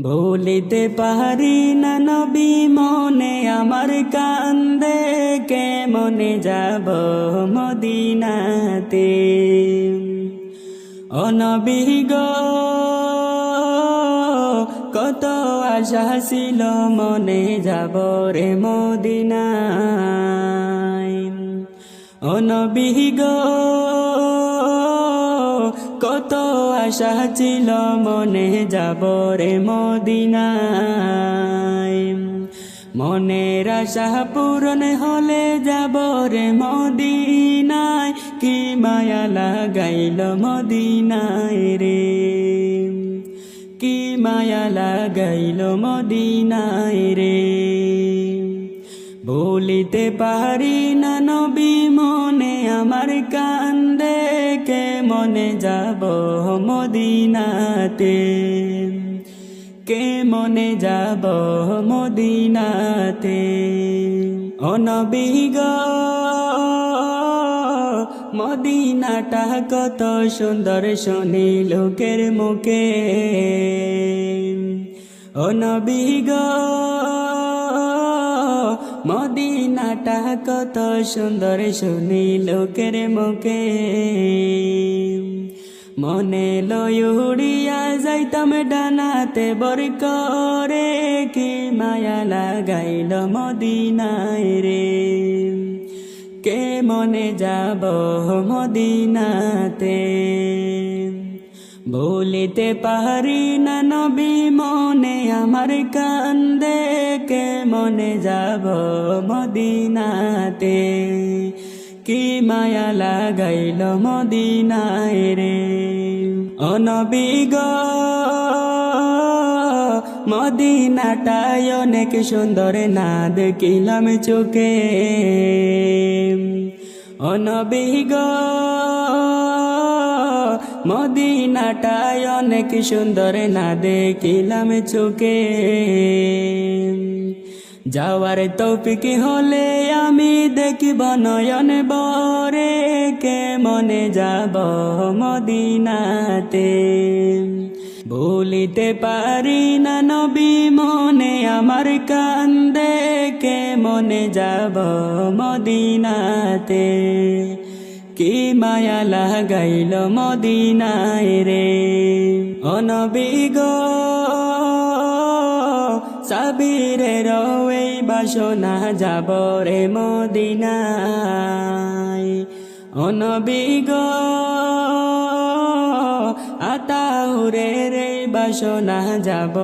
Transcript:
ভুলিতে পারি না নবী মনে আমার কান্দে, কেমনে যাব মদিনাতে। ও নবী গো, কত আশা ছিল মনে যাব রে মদিনায়। ও নবী গো, কত আশা ছিল মনে যাব রে মদিনায়। মনের আশা পূরণ হলে যাব রে মদিনায়, কি মায়া লাগাইল মদিনায় রে, কি মায়া লাগাইল মদিনায় রে। ভুলিতে পারি না নবী মনে আমার কান্দে, কেমনে যাব মদিনাতে, কেমনে যাব মদিনাতে। ও নবী গো, মদিনাটা কত সুন্দর শুনি লোকের মুখে। ও নবী গো, মদিনাটা কত সুন্দর শুনি লোকের মুখে। মনে লয় উড়িয়া যাইতাম ডানাতে বর করে, কি মায়া লাগাইল মদিনায় রে, কে মনে যাব মদিনাতে। ভুলিতে পারি না নবী মনে আমার কান্দে, কে মনে যাব মদিনাতে, কি মায়া লাগাইল মদিনায় রে। ও নবী গো, মদিনাটায় অনেক সুন্দর না দেখিলাম চোখে। ও নবী গো, মদিনাটায় অনেক সুন্দর না দেখিলাম চোখে। যাওয়ার তৌফিক হলে আমি দেখিব নয়ন বরে, কেমনে যাব মদিনাতে। ভুলিতে পারি না নবী মনে আমার কান্দে, কেমনে যাব মদিনাতে, কি মায়া লাগাইল মদিনায় রে। ও নবী গো, সাবিরের এই বাসনা যাব রে মদিনায়। ও নবী গো, আতাউরের এই বাসনা যাব।